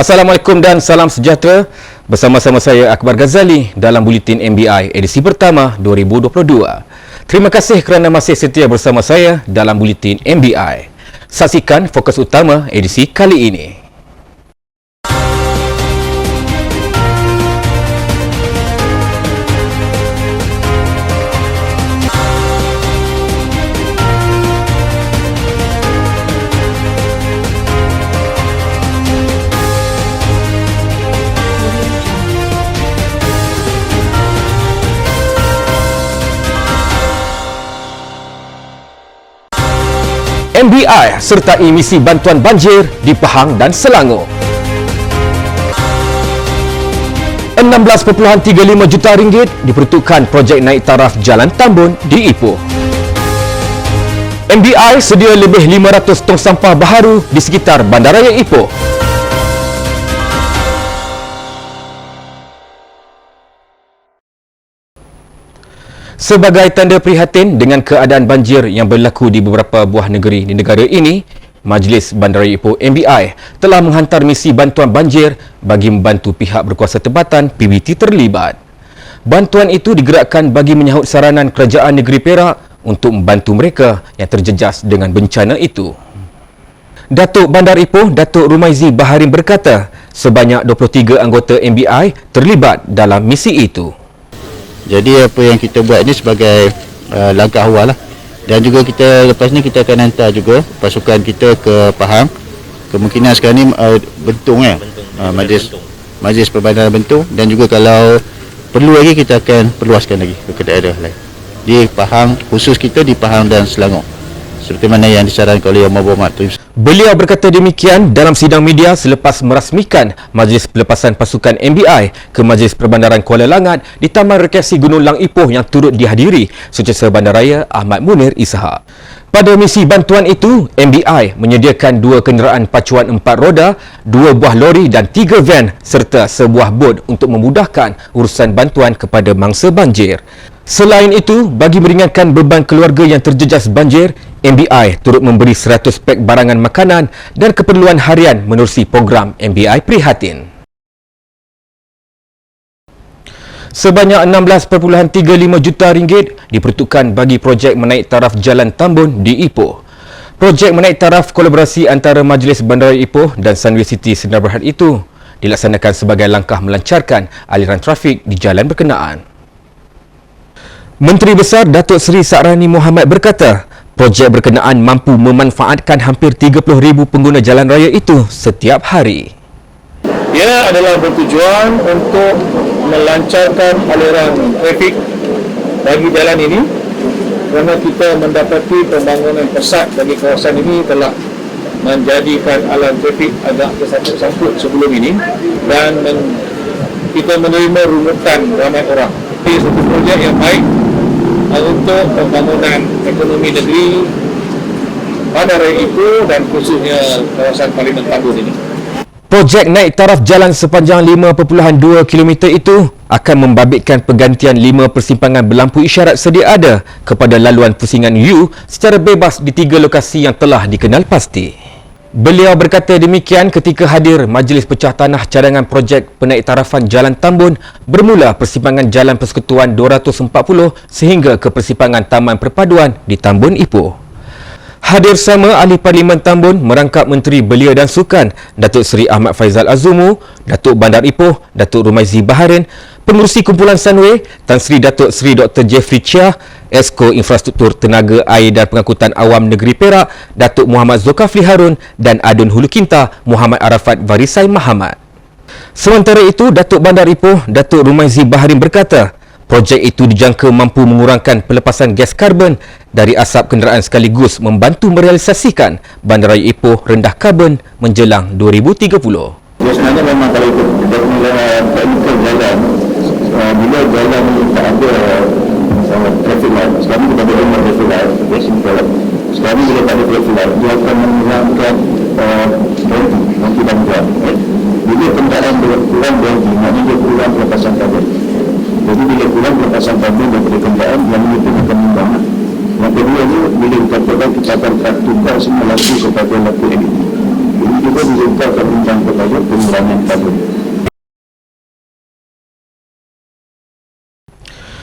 Assalamualaikum dan salam sejahtera. Bersama-sama saya Akbar Ghazali dalam Buletin MBI edisi pertama 2022. Terima kasih kerana masih setia bersama saya dalam Buletin MBI. Saksikan fokus utama edisi kali ini. MBI sertai misi bantuan banjir di Pahang dan Selangor. 16.35 juta ringgit diperuntukkan projek naik taraf Jalan Tambun di Ipoh. MBI sedia lebih 500 tong sampah baharu di sekitar Bandaraya Ipoh. Sebagai tanda prihatin dengan keadaan banjir yang berlaku di beberapa buah negeri di negara ini, Majlis Bandaraya Ipoh MBI telah menghantar misi bantuan banjir bagi membantu pihak berkuasa tempatan PBT terlibat. Bantuan itu digerakkan bagi menyahut saranan Kerajaan Negeri Perak untuk membantu mereka yang terjejas dengan bencana itu. Datuk Bandar Ipoh, Datuk Rumaizi Baharin berkata, sebanyak 23 anggota MBI terlibat dalam misi itu. Jadi apa yang kita buat ini sebagai langkah awal lah. Dan juga kita lepas ni kita akan hantar juga pasukan kita ke Pahang. Kemungkinan sekarang ni Bentong Majlis Perbandaran Bentong, dan juga kalau perlu lagi kita akan perluaskan lagi ke daerah lain. Di Pahang, khusus kita di Pahang dan Selangor, seperti mana yang disarankan oleh Yang Berhormat. Beliau berkata demikian dalam sidang media selepas merasmikan Majlis Pelepasan Pasukan MBI ke Majlis Perbandaran Kuala Langat di Taman Rekreasi Gunung Lang Ipoh yang turut dihadiri Setiausaha Bandaraya Ahmad Munir Ishak. Pada misi bantuan itu, MBI menyediakan 2 kenderaan pacuan 4 roda, 2 buah lori dan 3 van serta sebuah bot untuk memudahkan urusan bantuan kepada mangsa banjir. Selain itu, bagi meringankan beban keluarga yang terjejas banjir, MBI turut memberi 100 pek barangan makanan dan keperluan harian menerusi program MBI Prihatin. Sebanyak 16.35 juta ringgit diperuntukkan bagi projek menaik taraf Jalan Tambun di Ipoh. Projek menaik taraf kolaborasi antara Majlis Bandaraya Ipoh dan Sunway City Sdn Bhd itu dilaksanakan sebagai langkah melancarkan aliran trafik di jalan berkenaan. Menteri Besar Datuk Seri Sa'rani Mohamad berkata, projek berkenaan mampu memanfaatkan hampir 30,000 pengguna jalan raya itu setiap hari. Ia adalah bertujuan untuk melancarkan aliran trafik bagi jalan ini, kerana kita mendapati pembangunan pesat bagi kawasan ini telah menjadikan aliran trafik agak tersangkut-sangkut sebelum ini, dan kita menerima rungutan ramai orang. Ini satu projek yang baik untuk pembangunan ekonomi negeri Bandaraya Ipoh dan khususnya kawasan Parlimen Tambun ini. Projek naik taraf jalan sepanjang 5.2 km itu akan membabitkan pergantian 5 persimpangan berlampu isyarat sedia ada kepada laluan pusingan U secara bebas di 3 lokasi yang telah dikenal pasti. Beliau berkata demikian ketika hadir Majlis Pecah Tanah cadangan projek penaiktarafan Jalan Tambun bermula persimpangan Jalan Persekutuan 240 sehingga ke persimpangan Taman Perpaduan di Tambun Ipoh. Hadir sama Ahli Parlimen Tambun merangkap Menteri Belia dan Sukan Datuk Seri Ahmad Faizal Azumu, Datuk Bandar Ipoh Datuk Rumaizi Baharin, Pengerusi Kumpulan Sunway Tan Sri Datuk Seri Dr. Jeffrey Chia, Esko Infrastruktur Tenaga Air dan Pengangkutan Awam Negeri Perak Datuk Muhammad Zulkifli Harun dan Adun Hulu Kinta Muhammad Arafat Varisai Mahamat. Sementara itu, Datuk Bandar Ipoh Datuk Rumaizi Baharin berkata, projek itu dijangka mampu mengurangkan pelepasan gas karbon dari asap kenderaan sekaligus membantu merealisasikan Bandaraya Ipoh rendah karbon menjelang 2030. Sebenarnya memang kalau itu teknikal jalan, bila jalan tak ada traffic light, sekarang kita ada rumah traffic light, sekarang bila tak ada traffic light, dia akan menghilangkan nanti bantuan. Bila kendaraan kurang berhenti, maknanya dia kurang pelepasan karbon. Jadi bila kurang pelepasan karbon daripada kendaraan, yang itu akan menambah. Yang kedua ni, bila kita akan tukar semua lampu kepada lampu LED. Ini juga diletakkan undang kepada pengguna panen tabung.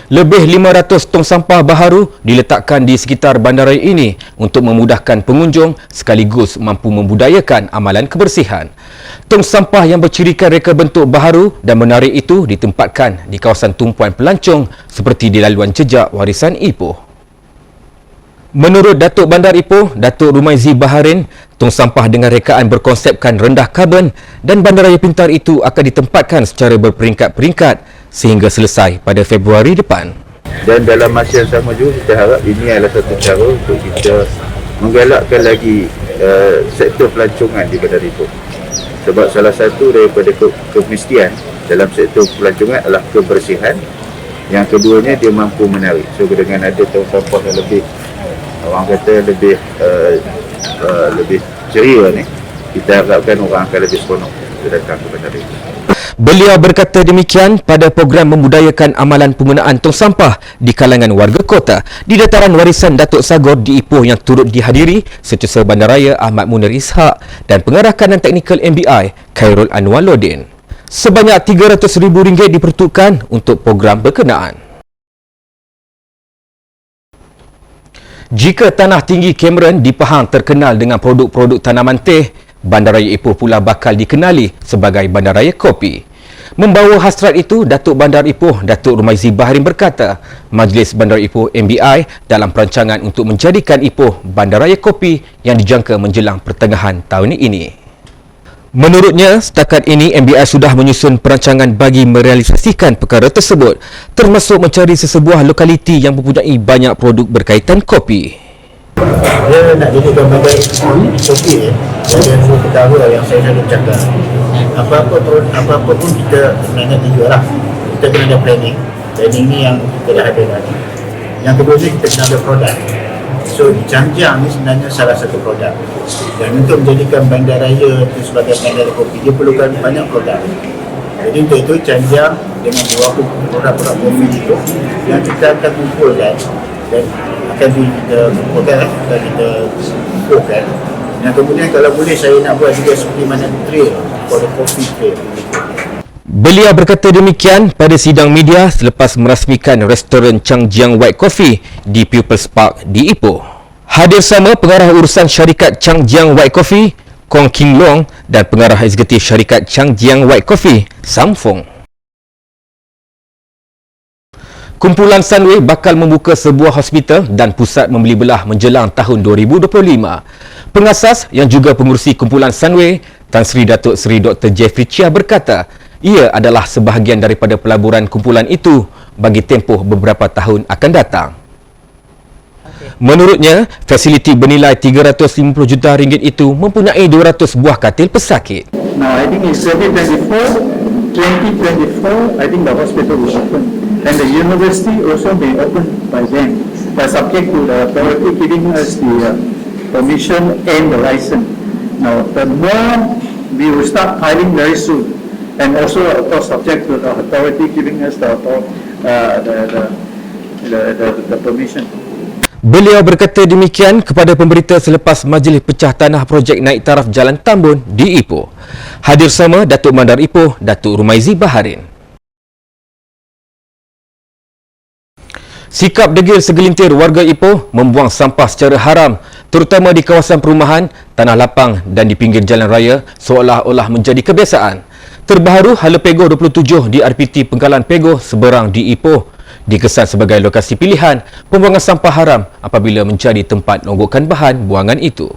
Lebih 500 tong sampah baharu diletakkan di sekitar bandaraya ini untuk memudahkan pengunjung sekaligus mampu membudayakan amalan kebersihan. Tong sampah yang bercirikan reka bentuk baharu dan menarik itu ditempatkan di kawasan tumpuan pelancong seperti di laluan jejak warisan Ipoh. Menurut Datuk Bandar Ipoh, Datuk Rumaizi Baharin, tong sampah dengan rekaan berkonsepkan rendah karbon dan bandaraya pintar itu akan ditempatkan secara berperingkat-peringkat sehingga selesai pada Februari depan. Dan dalam masa yang sama juga kita harap ini adalah satu cara untuk kita menggalakkan lagi sektor pelancongan di Bandar Ipoh. Sebab salah satu daripada kemestian dalam sektor pelancongan adalah kebersihan. Yang keduanya dia mampu menarik. So dengan ada tong sampah yang lebih, orang kata lebih ceria ni, kita harapkan orang akan lebih seronok datang ke Bandar Ipoh. Beliau berkata demikian pada program membudayakan amalan penggunaan tong sampah di kalangan warga kota di dataran warisan Datuk Sagor di Ipoh yang turut dihadiri Setiausaha Bandaraya Ahmad Munir Ishak dan Pengarah Kanan Teknikal MBI Khairul Anwar Lodin. Sebanyak RM300,000 diperuntukkan untuk program berkenaan. Jika Tanah Tinggi Cameron di Pahang terkenal dengan produk-produk tanaman teh, Bandaraya Ipoh pula bakal dikenali sebagai Bandaraya Kopi. Membawa hasrat itu, Datuk Bandar Ipoh, Datuk Rumaizi Baharin berkata, Majlis Bandar Ipoh MBI dalam perancangan untuk menjadikan Ipoh Bandaraya Kopi yang dijangka menjelang pertengahan tahun ini. Menurutnya, setakat ini MBI sudah menyusun perancangan bagi merealisasikan perkara tersebut, termasuk mencari sesebuah lokaliti yang mempunyai banyak produk berkaitan kopi. Dia nak jadikan bandar kopi jadi dua perkara yang saya selalu cakap. Apa-apa pun kita sebenarnya tiga lah. Kita kena ada planning ni yang kita dah ada tadi. Yang kedua ni kita kena ada produk. So Canjiang ni sebenarnya salah satu produk. Dan untuk menjadikan bandaraya itu sebagai bandar kopi, dia perlukan banyak produk. Jadi untuk itu Canjiang dengan beberapa produk-produk kopi itu yang kita akan kumpulkan dan akan kita kumpulkan dan kita kumpulkan. Dan kemudian kalau boleh saya nak buat juga seperti mana trail for the coffee trail. Beliau berkata demikian pada sidang media selepas merasmikan restoran Canjiang White Coffee di People's Park di Ipoh. Hadir sama pengarah urusan syarikat Canjiang White Coffee, Kong King Long dan pengarah eksekutif syarikat Canjiang White Coffee, Sam Fong. Kumpulan Sunway bakal membuka sebuah hospital dan pusat membeli belah menjelang tahun 2025. Pengasas yang juga pengurusi kumpulan Sunway, Tan Sri Datuk Seri Dr. Jeffrey Chia berkata, ia adalah sebahagian daripada pelaburan kumpulan itu bagi tempoh beberapa tahun akan datang. Menurutnya, fasiliti bernilai RM350 juta itu mempunyai 200 buah katil pesakit. Now, I think in 2024, I think the hospital will open. And the university also may open by then, but subject to the authority giving us the permission and the license. Now, the more we will start piling very soon, and also of course subject to the authority giving us the permission. Beliau berkata demikian kepada pemberita selepas majlis pecah tanah projek naik taraf Jalan Tambun di Ipoh. Hadir sama Datuk Bandar Ipoh, Datuk Rumaizi Baharin. Sikap degil segelintir warga Ipoh membuang sampah secara haram, terutama di kawasan perumahan, tanah lapang dan di pinggir jalan raya seolah-olah menjadi kebiasaan. Terbaru, Hala Pegoh 27 di RPT Pengkalan Pegoh Seberang di Ipoh dikesan sebagai lokasi pilihan pembuangan sampah haram apabila menjadi tempat nonggokan bahan buangan itu.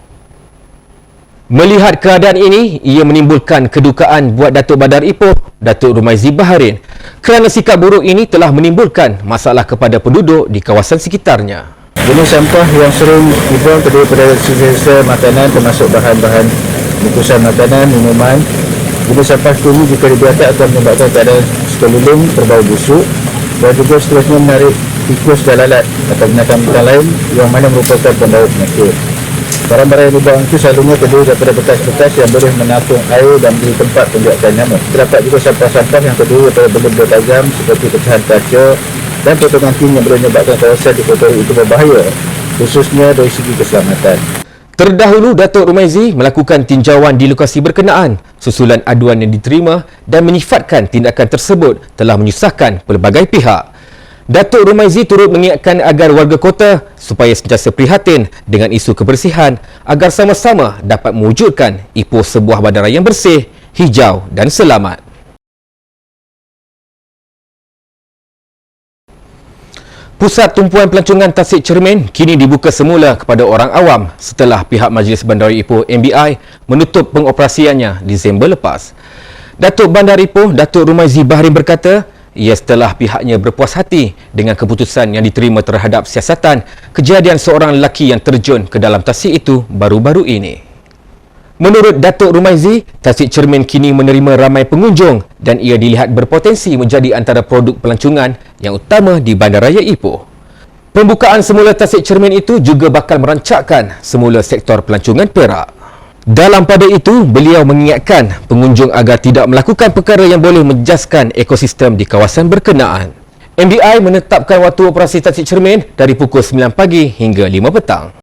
Melihat keadaan ini, ia menimbulkan kedukaan buat Datuk Bandar Ipoh, Datuk Rumaizi Baharin, kerana sikap buruk ini telah menimbulkan masalah kepada penduduk di kawasan sekitarnya. Jenis sampah yang sering dibuang terdiri pada sisa makanan termasuk bahan-bahan bungkusan makanan, minuman. Jenis sampah ini jika dibiarkan akan menyebabkan keadaan sekeliling berbau busuk dan juga seterusnya menarik tikus dan lalat atau binatang-binatang lain yang mana merupakan pembawa penyakit. Barang-barang yang dibuang itu selalunya terdiri daripada bekas-bekas yang boleh menampung air dan beri tempat pendidikan nyamuk. Terdapat juga sampah-sampah yang terdiri daripada benda-benda tajam seperti pecahan kaca dan potongan tin yang boleh menyebabkan kawasan dikotori itu berbahaya, khususnya dari segi keselamatan. Terdahulu, Datuk Rumaizi melakukan tinjauan di lokasi berkenaan susulan aduan yang diterima dan menyifatkan tindakan tersebut telah menyusahkan pelbagai pihak. Datuk Rumaizi turut mengingatkan agar warga kota supaya sentiasa prihatin dengan isu kebersihan agar sama-sama dapat mewujudkan Ipoh sebuah bandara yang bersih, hijau dan selamat. Pusat tumpuan pelancongan Tasik Cermin kini dibuka semula kepada orang awam setelah pihak Majlis Bandar Ipoh MBI menutup pengoperasiannya Disember lepas. Datuk Bandar Ipoh, Datuk Rumaizi Baharin berkata, ia setelah pihaknya berpuas hati dengan keputusan yang diterima terhadap siasatan kejadian seorang lelaki yang terjun ke dalam tasik itu baru-baru ini. Menurut Datuk Rumaizi, Tasik Cermin kini menerima ramai pengunjung dan ia dilihat berpotensi menjadi antara produk pelancongan yang utama di Bandaraya Ipoh. Pembukaan semula Tasik Cermin itu juga bakal merancakkan semula sektor pelancongan Perak. Dalam pada itu, beliau mengingatkan pengunjung agar tidak melakukan perkara yang boleh menjaskan ekosistem di kawasan berkenaan. MBI menetapkan waktu operasi Tasik Cermin dari pukul 9 pagi hingga 5 petang.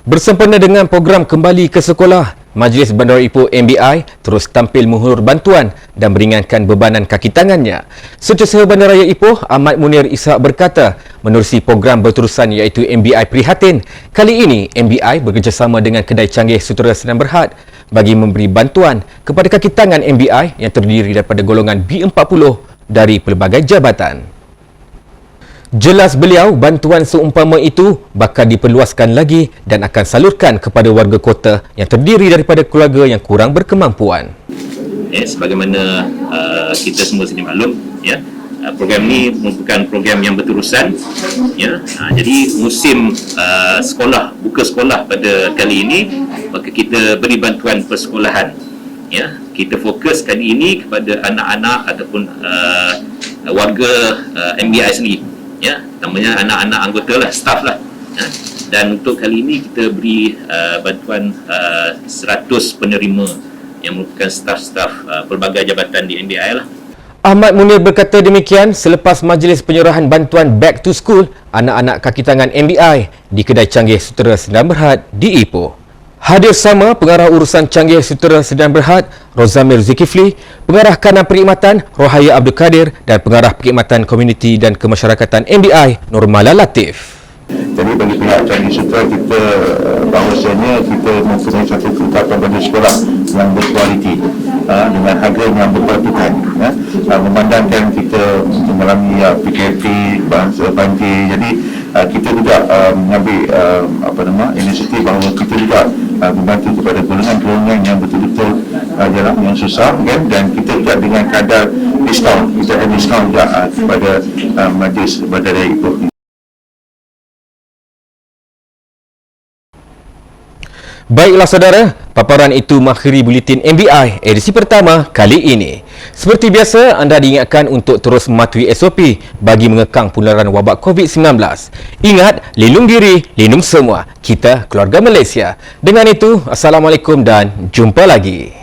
Bersempena dengan program Kembali ke Sekolah, Majlis Bandar Ipoh MBI terus tampil menghulur bantuan dan meringankan bebanan kaki tangannya. Setiausaha Bandaraya Ipoh, Ahmad Munir Ishak berkata, menerusi program berterusan iaitu MBI Prihatin, kali ini MBI bekerjasama dengan Kedai Canggih Sutera Sdn Bhd bagi memberi bantuan kepada kaki tangan MBI yang terdiri daripada golongan B40 dari pelbagai jabatan. Jelas beliau, bantuan seumpama itu bakal diperluaskan lagi dan akan salurkan kepada warga kota yang terdiri daripada keluarga yang kurang berkemampuan. Sebagaimana kita semua sedia maklum, program ini merupakan program yang berterusan. Jadi musim sekolah, buka sekolah pada kali ini, maka kita beri bantuan persekolahan. Kita fokus kali ini kepada anak-anak ataupun warga MBI sendiri. Namanya anak-anak anggota lah, staff lah. Dan untuk kali ini kita beri bantuan 100 penerima yang merupakan staf-staf pelbagai jabatan di MBI lah. Ahmad Munir berkata demikian selepas majlis penyerahan bantuan Back to School anak-anak kaki tangan MBI di Kedai Canggih Sutera Sdn Bhd di Ipoh. Hadir sama Pengarah Urusan Canggih Sutera Sdn Bhd Rozamir Zulkifli, Pengarah Kanan Perkhidmatan Rohaya Abdul Kadir dan Pengarah Perkhidmatan Komuniti dan Kemasyarakatan MBI Nurmala Latif. Jadi bagi pihak Canggih Sutera kita bahawasanya kita mempunyai satu kelengkapan bagi sekolah yang berkualiti dengan harga yang berpatutan. Memandangkan kita mengalami PKP, bangsa panti, jadi kita juga mengambil inisiatif bahawa kita juga membantu kepada golongan-golongan yang betul-betul yang susah, kan? Dan kita juga dengan kadar diskaun, kita ada diskaun juga kepada Majlis Bandaraya Ipoh. Baiklah saudara, paparan itu mengakhiri buletin MBI edisi pertama kali ini. Seperti biasa, anda diingatkan untuk terus mematuhi SOP bagi mengekang penularan wabak COVID-19. Ingat, lindung diri, lindung semua. Kita keluarga Malaysia. Dengan itu, Assalamualaikum dan jumpa lagi.